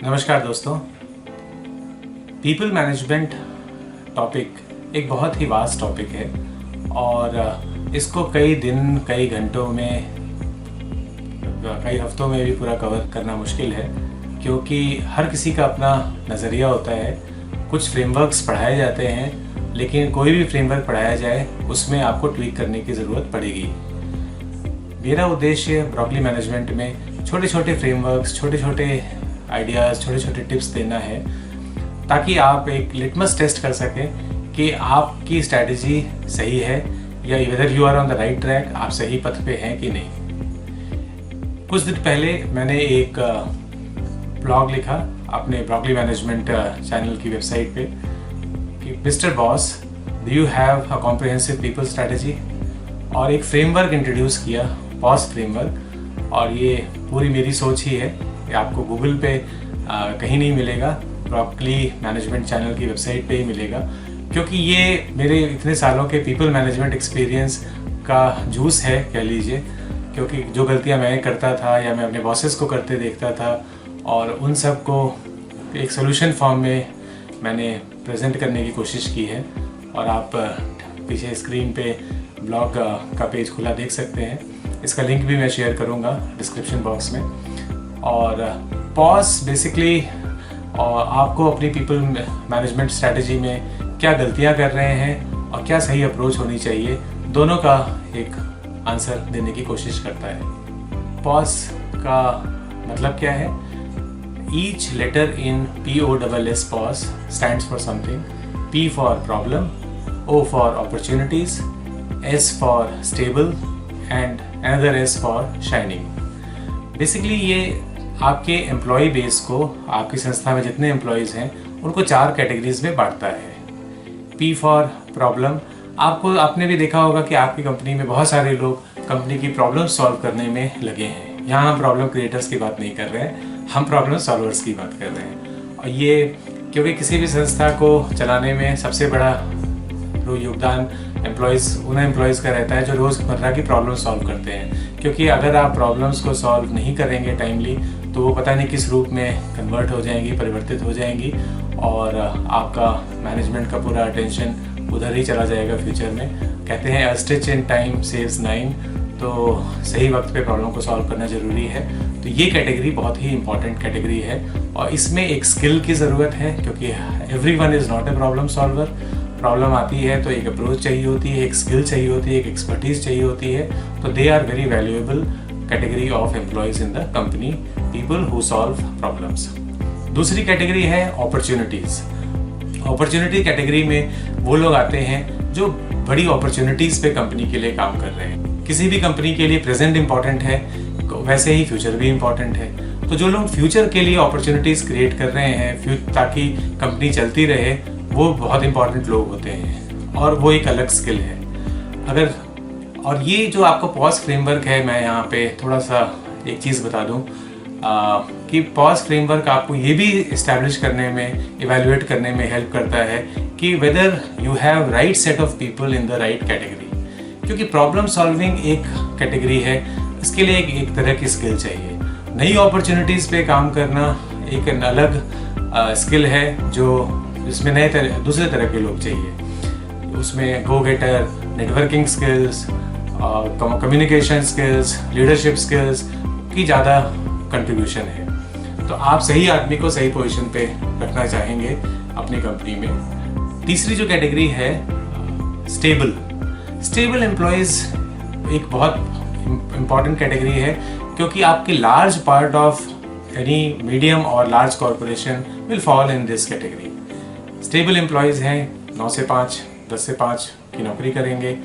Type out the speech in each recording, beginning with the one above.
नमस्कार दोस्तों। People management topic एक बहुत ही वास्ट टॉपिक है और इसको कई दिन, कई घंटों में, कई हफ्तों में भी पूरा कवर करना मुश्किल है, क्योंकि हर किसी का अपना नज़रिया होता है। कुछ फ्रेमवर्क्स पढ़ाए जाते हैं, लेकिन कोई भी फ्रेमवर्क पढ़ाया जाए उसमें आपको ट्वीक करने की ज़रूरत पड़ेगी। मेरा उद्देश्य ब्रोकली मैनेजमेंट में छोटे छोटे फ्रेमवर्क्स, छोटे छोटे आइडियाज़, छोटे छोटे टिप्स देना है, ताकि आप एक लिटमस टेस्ट कर सकें कि आपकी स्ट्रैटेजी सही है या whether you are on the right track, आप सही पथ पे हैं कि नहीं। कुछ दिन पहले मैंने एक ब्लॉग लिखा अपने ब्रोकली मैनेजमेंट चैनल की वेबसाइट पे कि mister boss, do you have a comprehensive people strategy, और एक फ्रेमवर्क इंट्रोड्यूस किया, पॉस फ्रेमवर्क। और ये पूरी मेरी सोच ही है, ये आपको गूगल पे कहीं नहीं मिलेगा, ब्रोकली मैनेजमेंट चैनल की वेबसाइट पे ही मिलेगा, क्योंकि ये मेरे इतने सालों के पीपल मैनेजमेंट एक्सपीरियंस का जूस है कह लीजिए। क्योंकि जो गलतियां मैं करता था या मैं अपने बॉसेस को करते देखता था, और उन सब को एक सोल्यूशन फॉर्म में मैंने प्रेजेंट करने की कोशिश की है। और आप पीछे स्क्रीन पे ब्लॉग का पेज खुला देख सकते हैं, इसका लिंक भी मैं शेयर करूँगा डिस्क्रिप्शन बॉक्स में। और पॉस बेसिकली आपको अपनी पीपल मैनेजमेंट स्ट्रैटेजी में क्या गलतियां कर रहे हैं और क्या सही अप्रोच होनी चाहिए, दोनों का एक आंसर देने की कोशिश करता है। पॉस का मतलब क्या है? Each letter in POSS POSS stands for something. P for problem, O for opportunities, S for stable and another S for shining. Basically ये आपके एम्प्लॉय बेस को, आपकी संस्था में जितने एम्प्लॉयज़ हैं उनको 4 कैटेगरीज में बांटता है। P फॉर प्रॉब्लम, आपने भी देखा होगा कि आपकी कंपनी में बहुत सारे लोग कंपनी की प्रॉब्लम सॉल्व करने में लगे हैं। यहाँ हम प्रॉब्लम क्रिएटर्स की बात नहीं कर रहे हैं, हम प्रॉब्लम सॉल्वर्स की बात कर रहे हैं। और ये क्योंकि किसी भी संस्था को चलाने में सबसे बड़ा योगदान उन एम्प्लॉयज़ का रहता है जो रोज़मर्रा की प्रॉब्लम सॉल्व करते हैं। क्योंकि अगर आप प्रॉब्लम्स को सॉल्व नहीं करेंगे टाइमली, तो वो पता नहीं किस रूप में कन्वर्ट हो जाएंगी, परिवर्तित हो जाएंगी, और आपका मैनेजमेंट का पूरा अटेंशन उधर ही चला जाएगा फ्यूचर में। कहते हैं अ स्टिच इन टाइम सेव्स 9, तो सही वक्त पे प्रॉब्लम को सॉल्व करना ज़रूरी है। तो ये कैटेगरी बहुत ही इंपॉर्टेंट कैटेगरी है, और इसमें एक स्किल की ज़रूरत है, क्योंकि everyone is not a problem solver. Problem आती है तो एक अप्रोच चाहिए होती है, एक स्किल चाहिए होती है, एक एक्सपर्टीज चाहिए होती है। तो they are very valuable category of employees in the company, people who solve problems. दूसरी कैटेगरी है अपॉर्चुनिटीज़। अपॉर्चुनिटी कैटेगरी में वो लोग आते हैं जो बड़ी अपॉर्चुनिटीज़ पे कंपनी के लिए काम कर रहे हैं। किसी भी कंपनी के लिए प्रेजेंट इंपॉर्टेंट है, वैसे ही फ्यूचर भी इंपॉर्टेंट है। तो जो लोग फ्यूचर के लिए अपॉर्चुनिटीज़ क्रिएट कर रहे हैं ताकि कंपनी चलती रहे, वो बहुत इंपॉर्टेंट लोग होते हैं, और वो एक अलग स्किल है। और ये जो आपको पॉज फ्रेमवर्क है, मैं यहाँ पे थोड़ा सा एक चीज़ बता दूँ कि पॉज फ्रेमवर्क आपको ये भी इस्टेब्लिश करने में, इवैल्यूएट करने में हेल्प करता है कि weather you have right set of people in the right category. क्योंकि प्रॉब्लम सॉल्विंग एक कैटेगरी है, इसके लिए एक तरह की स्किल चाहिए। नई अपॉर्चुनिटीज़ पे काम करना एक अलग स्किल है, जो इसमें दूसरे तरह के लोग चाहिए। उसमें go getter, networking skills, communication skills, leadership skills की ज़्यादा कंट्रीब्यूशन है। तो आप सही आदमी को सही पोजीशन पे रखना चाहेंगे अपनी कंपनी में। तीसरी जो कैटेगरी है स्टेबल एम्प्लॉयज़, एक बहुत इम्पॉर्टेंट कैटेगरी है, क्योंकि आपकी large part of any medium और large corporation will fall in this category. Stable employees हैं, 9 से 5, 10 से 5 की नौकरी करेंगे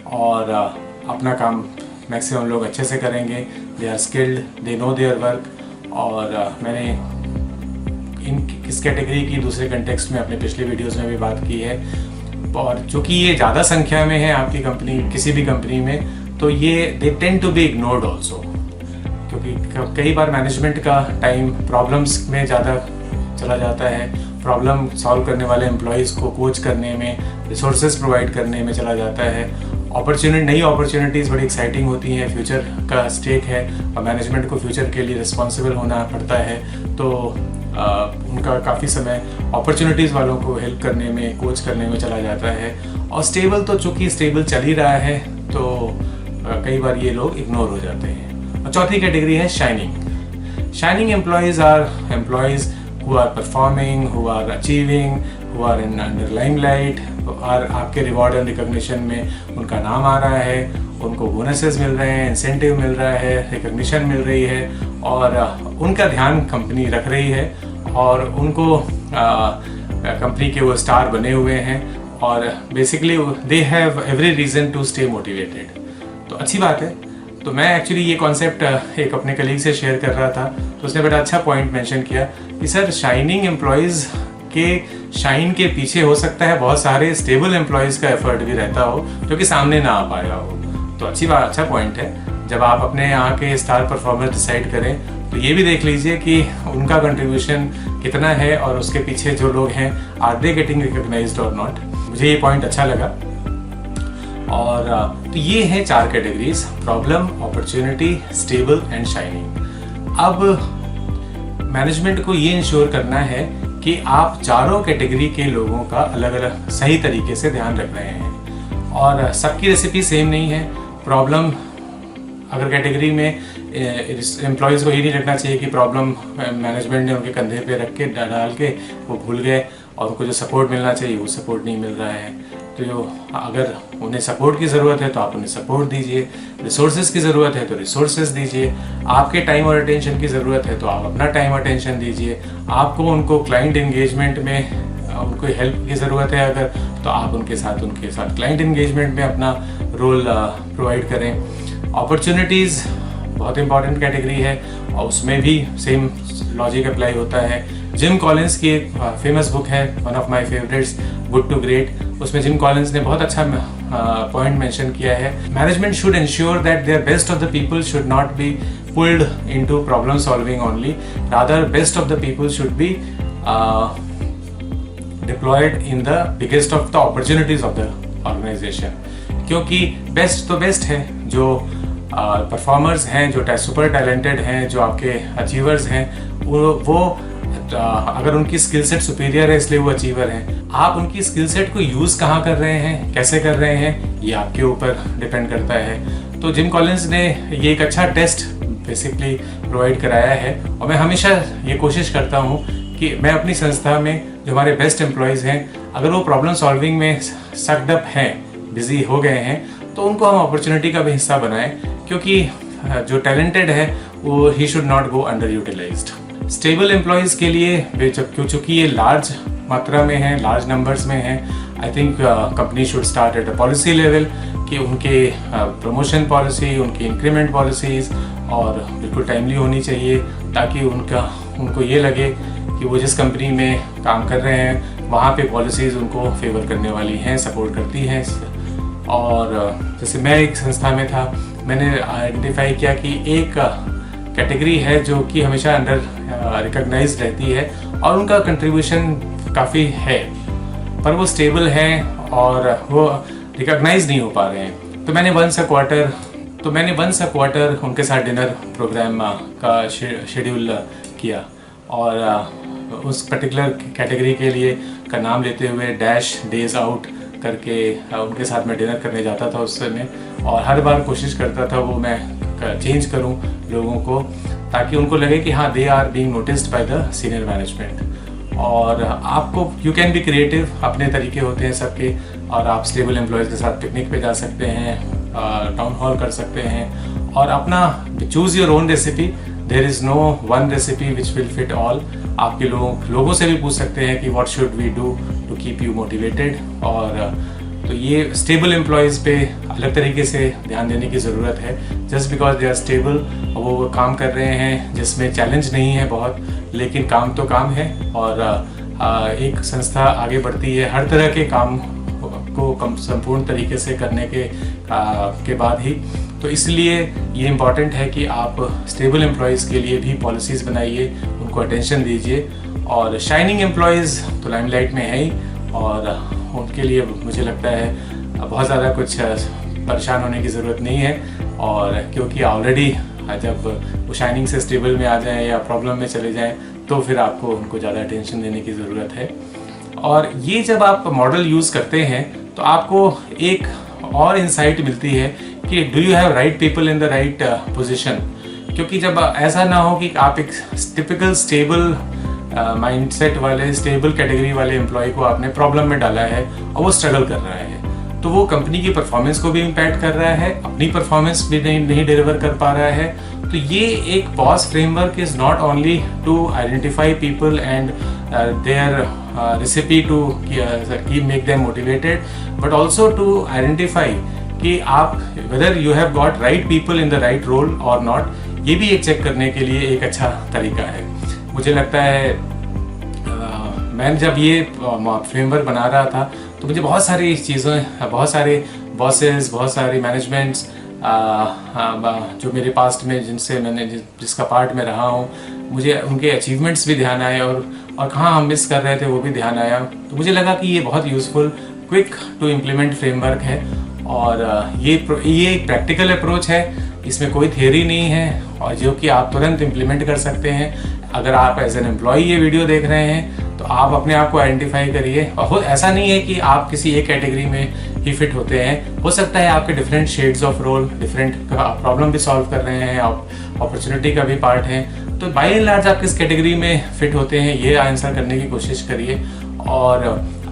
और अपना काम मैक्सिमम लोग अच्छे से करेंगे। They are skilled, they know their work. और मैंने इस कैटेगरी की दूसरे कंटेक्स्ट में अपने पिछले वीडियोस में भी बात की है। और चूँकि ये ज़्यादा संख्या में है आपकी कंपनी, किसी भी कंपनी में, तो ये they tend to be ignored also, क्योंकि कई बार मैनेजमेंट का टाइम प्रॉब्लम्स में ज़्यादा चला जाता है। प्रॉब्लम सॉल्व करने वाले एम्प्लॉयज़ को कोच करने में, रिसोर्सेज प्रोवाइड करने में चला जाता है, नई अपॉर्चुनिटीज़ बड़ी एक्साइटिंग होती हैं, फ्यूचर का स्टेक है और मैनेजमेंट को फ्यूचर के लिए रिस्पॉन्सिबल होना पड़ता है। तो उनका काफ़ी समय अपॉर्चुनिटीज़ वालों को हेल्प करने में, कोच करने में चला जाता है। और स्टेबल तो चूँकि स्टेबल चल ही रहा है तो कई बार ये लोग इग्नोर हो जाते हैं। और चौथी कैटेगरी है shining employees are employees who are performing, who are achieving, who are in under limelight, और आपके रिवॉर्ड एंड रिकॉग्निशन में उनका नाम आ रहा है, उनको बोनसेस मिल रहे हैं, इंसेंटिव मिल रहा है, रिकॉग्निशन मिल रही है और उनका ध्यान कंपनी रख रही है और उनको कंपनी के वो स्टार बने हुए हैं और basically they have every reason to stay motivated. तो अच्छी बात है। तो मैं एक्चुअली ये कॉन्सेप्ट एक अपने कलीग से शेयर कर रहा था तो उसने बड़ा अच्छा पॉइंट मेंशन किया कि सर शाइनिंग एम्प्लॉयज़ के शाइन के पीछे हो सकता है बहुत सारे स्टेबल एम्प्लॉयज़ का एफर्ट भी रहता हो जो कि सामने ना आ पाया हो। तो अच्छी बात, अच्छा पॉइंट है। जब आप अपने यहाँ के स्टार परफॉर्मर डिसाइड करें तो ये भी देख लीजिए कि उनका कंट्रीब्यूशन कितना है और उसके पीछे जो लोग हैं आर दे गेटिंग रिकॉग्नाइज्ड और नॉट। मुझे ये पॉइंट अच्छा लगा। और तो ये है 4 categories: problem, opportunity, stable and shining. अब मैनेजमेंट को ये इंश्योर करना है कि आप चारों कैटेगरी के लोगों का अलग अलग सही तरीके से ध्यान रख रहे हैं और सबकी रेसिपी सेम नहीं है। प्रॉब्लम अगर कैटेगरी में एम्प्लॉयज़ को ये नहीं रखना चाहिए कि प्रॉब्लम मैनेजमेंट ने उनके कंधे पे रख के डाल के वो भूल गए और उनको जो सपोर्ट मिलना चाहिए वो सपोर्ट नहीं मिल रहा है। तो जो अगर उन्हें सपोर्ट की ज़रूरत है तो आप उन्हें सपोर्ट दीजिए, रिसोर्सेज की ज़रूरत है तो रिसोर्सेज दीजिए, आपके टाइम और अटेंशन की ज़रूरत है तो आप अपना टाइम अटेंशन दीजिए, आपको उनको क्लाइंट एंगेजमेंट में उनको हेल्प की ज़रूरत है अगर तो आप उनके साथ क्लाइंट एंगेजमेंट में अपना रोल प्रोवाइड करें। अपॉर्चुनिटीज़ बहुत इंपॉर्टेंट कैटेगरी है और उसमें भी सेम लॉजिक अप्लाई होता है। जिम कॉलिंस की एक फेमस बुक है, one of my favourites, good to great. उसमें जिम कॉलिंस ने बहुत अच्छा पॉइंट मेंशन किया है। Management should ensure that their best of the people should not be pulled into problem solving only, rather best of the people should be deployed in the biggest of the opportunities of the organisation. क्योंकि best तो best है, जो performers हैं, जो super talented हैं, जो आपके achievers हैं, वो अगर उनकी स्किल सेट सुपीरियर है इसलिए वो अचीवर हैं। आप उनकी स्किल सेट को यूज़ कहाँ कर रहे हैं, कैसे कर रहे हैं, ये आपके ऊपर डिपेंड करता है। तो जिम कॉलिंस ने ये एक अच्छा टेस्ट बेसिकली प्रोवाइड कराया है और मैं हमेशा ये कोशिश करता हूँ कि मैं अपनी संस्था में जो हमारे बेस्ट एम्प्लॉयज़ हैं, अगर वो प्रॉब्लम सॉल्विंग में सक्ड अप हैं, बिजी हो गए हैं, तो उनको हम अपॉर्चुनिटी का भी हिस्सा बनाएं, क्योंकि जो टैलेंटेड है वो ही should not go underutilised. Stable employees के लिए चूँकि ये लार्ज मात्रा में है, लार्ज नंबर्स में है, I think company should start at a policy level कि उनके प्रमोशन पॉलिसी, उनकी इंक्रीमेंट पॉलिसीज़ और बिल्कुल टाइमली होनी चाहिए ताकि उनको ये लगे कि वो जिस कंपनी में काम कर रहे हैं वहाँ पे पॉलिसीज़ उनको फेवर करने वाली हैं, सपोर्ट करती हैं। और जैसे मैं एक संस्था में था, मैंने आइडेंटिफाई किया कि एक कैटेगरी है जो कि हमेशा अंडर रिकॉग्नाइज्ड रहती है और उनका कंट्रीब्यूशन काफ़ी है पर वो स्टेबल हैं और वो रिकॉग्नाइज नहीं हो पा रहे हैं। तो मैंने वंस अ क्वार्टर उनके साथ डिनर प्रोग्राम का शेड्यूल किया और उस पर्टिकुलर कैटेगरी के लिए का नाम लेते हुए डैश डेज आउट करके उनके साथ मैं डिनर करने जाता था उस समय, और हर बार कोशिश करता था वो मैं चेंज करूं लोगों को ताकि उनको लगे कि हाँ they are being noticed by the senior management. और आपको यू कैन बी क्रिएटिव, अपने तरीके होते हैं सबके, और आप स्टेबल एम्प्लॉयज़ के साथ पिकनिक पे जा सकते हैं, टाउन हॉल कर सकते हैं और अपना choose your own recipe. There is no one recipe which will fit all. आपके लोगों से भी पूछ सकते हैं कि what should we do to keep you motivated. और तो ये स्टेबल एम्प्लॉयज़ पे अलग तरीके से ध्यान देने की ज़रूरत है। Just because they are stable, वो काम कर रहे हैं जिसमें चैलेंज नहीं है बहुत, लेकिन काम तो काम है और एक संस्था आगे बढ़ती है हर तरह के काम को संपूर्ण तरीके से करने के बाद ही। तो इसलिए ये इम्पॉर्टेंट है कि आप स्टेबल एम्प्लॉयज़ के लिए भी पॉलिसीज़ बनाइए, उनको अटेंशन दीजिए। और शाइनिंग एम्प्लॉयज़ तो लाइमलाइट में है ही और उनके लिए मुझे लगता है बहुत ज़्यादा कुछ परेशान होने की ज़रूरत नहीं है, और क्योंकि ऑलरेडी जब वो शाइनिंग से स्टेबल में आ जाएं या प्रॉब्लम में चले जाएं तो फिर आपको उनको ज़्यादा टेंशन देने की ज़रूरत है। और ये जब आप मॉडल यूज़ करते हैं तो आपको एक और इंसाइट मिलती है कि do you have right people in the right position. क्योंकि जब ऐसा ना हो कि आप एक टिपिकल स्टेबल माइंडसेट वाले स्टेबल कैटेगरी वाले एम्प्लॉय को आपने प्रॉब्लम में डाला है और वो स्ट्रगल कर रहा है, तो वो कंपनी की परफॉर्मेंस को भी इम्पैक्ट कर रहा है, अपनी परफॉर्मेंस भी नहीं डिलीवर कर पा रहा है। तो ये एक POSS framework is not only to identify people and their recipe to make them motivated, but also to identify कि आप whether you have got right people in the right role और नॉट, ये भी एक चेक करने के लिए एक अच्छा तरीका है। मुझे लगता है मैं जब ये फ्रेमवर्क बना रहा था तो मुझे बहुत सारी चीज़ें, बहुत सारे बॉसेस, बहुत सारी मैनेजमेंट्स जो मेरे पास्ट में जिसका पार्ट में रहा हूँ, मुझे उनके अचीवमेंट्स भी ध्यान आए और कहाँ हम मिस कर रहे थे वो भी ध्यान आया। तो मुझे लगा कि ये बहुत useful quick to implement framework है, और ये एक प्रैक्टिकल अप्रोच है, इसमें कोई थियरी नहीं है, और जो कि आप तुरंत इम्प्लीमेंट कर सकते हैं। अगर आप एज एन एम्प्लॉय ये वीडियो देख रहे हैं तो आप अपने आप को आइडेंटिफाई करिए, और ऐसा नहीं है कि आप किसी एक कैटेगरी में ही फिट होते हैं, हो सकता है आपके different shades of role, different problem भी सॉल्व कर रहे हैं, आप अपॉर्चुनिटी का भी पार्ट है, तो बाय एंड लार्ज आप किस कैटेगरी में फिट होते हैं ये आंसर करने की कोशिश करिए। और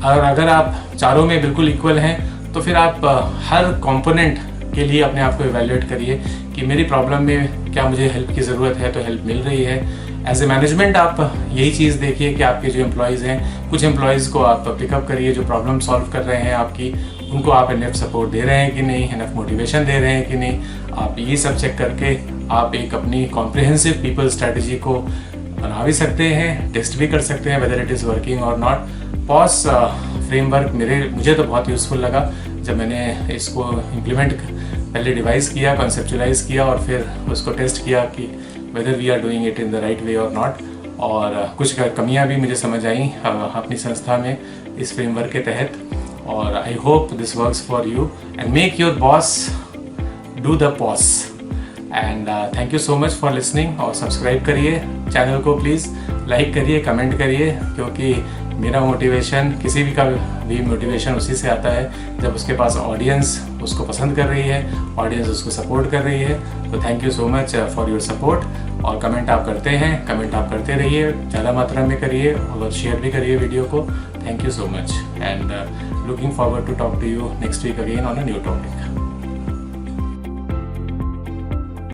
अगर आप चारों में बिल्कुल इक्वल हैं तो फिर आप हर कंपोनेंट के लिए अपने आप को इवैल्यूएट करिए कि मेरी प्रॉब्लम में क्या मुझे हेल्प की ज़रूरत है, तो हेल्प मिल रही है। एज ए मैनेजमेंट आप यही चीज़ देखिए कि आपके जो एम्प्लॉयज़ हैं, कुछ एम्प्लॉयज़ को आप पिकअप करिए जो प्रॉब्लम सॉल्व कर रहे हैं आपकी, उनको आप इनफ सपोर्ट दे रहे हैं कि नहीं, इनफ मोटिवेशन दे रहे हैं कि नहीं। आप ये सब चेक करके आप एक अपनी कॉम्प्रिहेंसिव पीपल स्ट्रैटेजी को बना भी सकते हैं, टेस्ट भी कर सकते हैं वेदर इट इज़ वर्किंग और नॉट। पॉज फ्रेमवर्क मुझे तो बहुत यूज़फुल लगा जब मैंने इसको इम्प्लीमेंट पहले डिवाइस किया, कॉन्सेप्चुलाइज किया और फिर उसको टेस्ट किया कि whether we are doing it in the right way और नॉट। और कुछ कमियां भी मुझे समझ आई अपनी संस्था में इस फ्रेमवर्क के तहत, और I hope this works for you and make your boss do the pause. And thank you so much for listening, और सब्सक्राइब करिए चैनल को, प्लीज़ लाइक करिए, कमेंट करिए, क्योंकि मेरा मोटिवेशन, किसी भी का भी मोटिवेशन उसी से आता है जब उसके पास ऑडियंस उसको पसंद कर रही है, ऑडियंस उसको सपोर्ट कर रही है। तो thank you so much for your support, और कमेंट आप करते हैं, कमेंट आप करते रहिए, ज़्यादा मात्रा में करिए और शेयर भी करिए वीडियो को। Thank you so much and looking forward to talk to you next week again on a new topic.